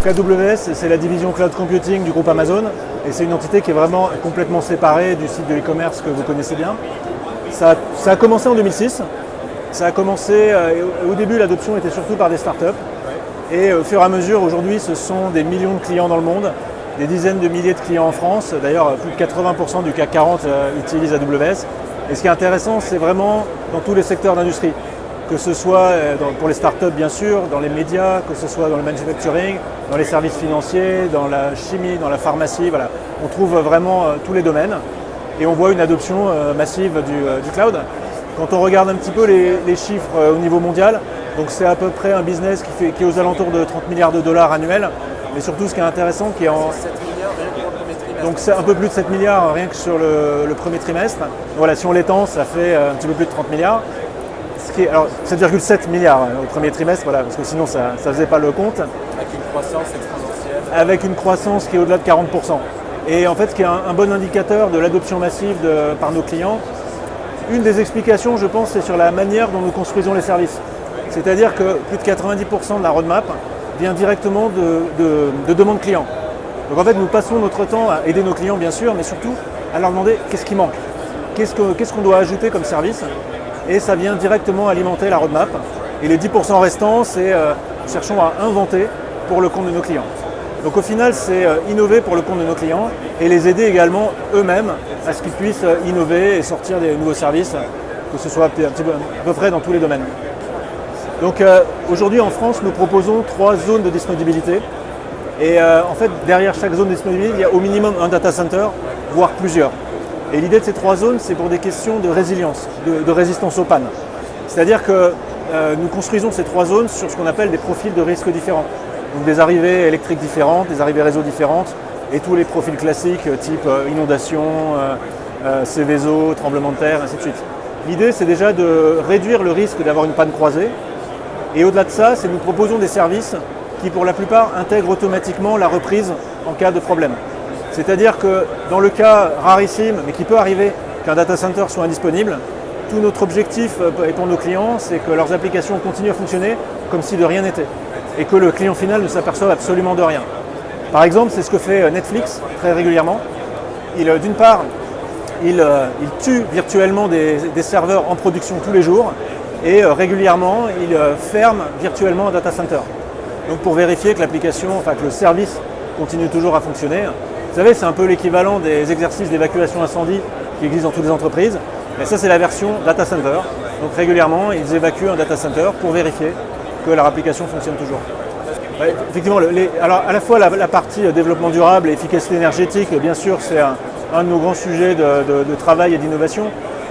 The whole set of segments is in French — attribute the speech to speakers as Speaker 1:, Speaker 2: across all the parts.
Speaker 1: Donc AWS, c'est la division Cloud Computing du groupe Amazon et c'est une entité qui est vraiment complètement séparée du site de e-commerce que vous connaissez bien. Ça a commencé en 2006. Ça a commencé, au début l'adoption était surtout par des startups et au fur et à mesure aujourd'hui ce sont des millions de clients dans le monde, des dizaines de milliers de clients en France. D'ailleurs plus de 80% du CAC 40 utilisent AWS. Et ce qui est intéressant c'est vraiment dans tous les secteurs d'industrie. Que ce soit pour les startups bien sûr, dans les médias, que ce soit dans le manufacturing, dans les services financiers, dans la chimie, dans la pharmacie, voilà. On trouve vraiment tous les domaines et on voit une adoption massive du cloud. Quand on regarde un petit peu les chiffres au niveau mondial, donc c'est à peu près un business qui est aux alentours de 30 milliards de dollars annuels, mais surtout ce qui est intéressant, qui est en...
Speaker 2: 7 milliards rien que pour le premier trimestre.
Speaker 1: Donc c'est un peu plus de 7 milliards rien que sur le premier trimestre. Voilà, si on l'étend, ça fait un petit peu plus de 30 milliards. Alors 7,7 milliards au premier trimestre, voilà, parce que sinon ça ne faisait pas le compte.
Speaker 2: Avec une croissance exponentielle.
Speaker 1: Avec une croissance qui est au-delà de 40%. Et en fait, ce qui est un bon indicateur de l'adoption massive par nos clients, une des explications, je pense, c'est sur la manière dont nous construisons les services. C'est-à-dire que plus de 90% de la roadmap vient directement de demandes clients. Donc en fait, nous passons notre temps à aider nos clients, bien sûr, mais surtout à leur demander qu'est-ce qui manque, qu'est-ce qu'on doit ajouter comme service. Et ça vient directement alimenter la roadmap. Et les 10% restants, c'est cherchons à inventer pour le compte de nos clients. Donc au final, c'est innover pour le compte de nos clients et les aider également eux-mêmes à ce qu'ils puissent innover et sortir des nouveaux services, que ce soit à peu près dans tous les domaines. Donc aujourd'hui en France, nous proposons 3 zones de disponibilité. Et en fait, derrière chaque zone de disponibilité, il y a au minimum un data center, voire plusieurs. Et l'idée de ces 3 zones, c'est pour des questions de résilience, de résistance aux pannes. C'est-à-dire que nous construisons ces 3 zones sur ce qu'on appelle des profils de risques différents. Donc des arrivées électriques différentes, des arrivées réseau différentes, et tous les profils classiques type inondation, Céveso, tremblement de terre, ainsi de suite. L'idée, c'est déjà de réduire le risque d'avoir une panne croisée. Et au-delà de ça, c'est que nous proposons des services qui, pour la plupart, intègrent automatiquement la reprise en cas de problème. C'est-à-dire que dans le cas rarissime, mais qui peut arriver qu'un data center soit indisponible, tout notre objectif et pour nos clients, c'est que leurs applications continuent à fonctionner comme si de rien n'était et que le client final ne s'aperçoive absolument de rien. Par exemple, c'est ce que fait Netflix très régulièrement. D'une part, il tue virtuellement des serveurs en production tous les jours et régulièrement, il ferme virtuellement un data center. Donc pour vérifier que l'application, que le service continue toujours à fonctionner. Vous savez, c'est un peu l'équivalent des exercices d'évacuation incendie qui existent dans toutes les entreprises. Mais ça, c'est la version data center. Donc régulièrement, ils évacuent un data center pour vérifier que leur application fonctionne toujours. Ouais, effectivement, alors à la fois la partie développement durable et efficacité énergétique, bien sûr, c'est un de nos grands sujets de travail et d'innovation.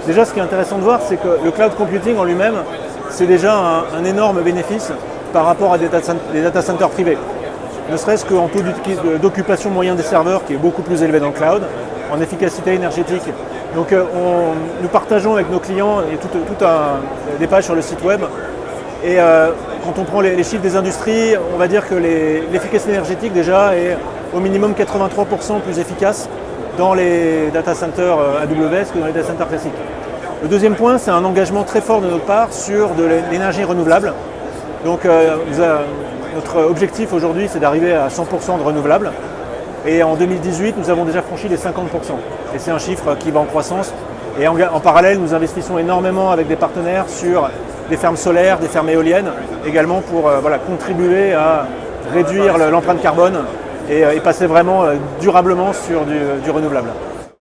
Speaker 1: Déjà, ce qui est intéressant de voir, c'est que le cloud computing en lui-même, c'est déjà un énorme bénéfice par rapport à des data centers privés. Ne serait-ce qu'en taux d'occupation moyen des serveurs qui est beaucoup plus élevé dans le cloud, en efficacité énergétique. Donc nous partageons avec nos clients et des pages sur le site web. Et quand on prend les chiffres des industries, on va dire que l'efficacité énergétique déjà est au minimum 83% plus efficace dans les data centers AWS que dans les data centers classiques. Le deuxième point, c'est un engagement très fort de notre part sur de l'énergie renouvelable. Donc notre objectif aujourd'hui, c'est d'arriver à 100% de renouvelables. Et en 2018, nous avons déjà franchi les 50%. Et c'est un chiffre qui va en croissance. Et en parallèle, nous investissons énormément avec des partenaires sur des fermes solaires, des fermes éoliennes, également pour contribuer à réduire l'empreinte carbone et passer vraiment durablement sur du renouvelable.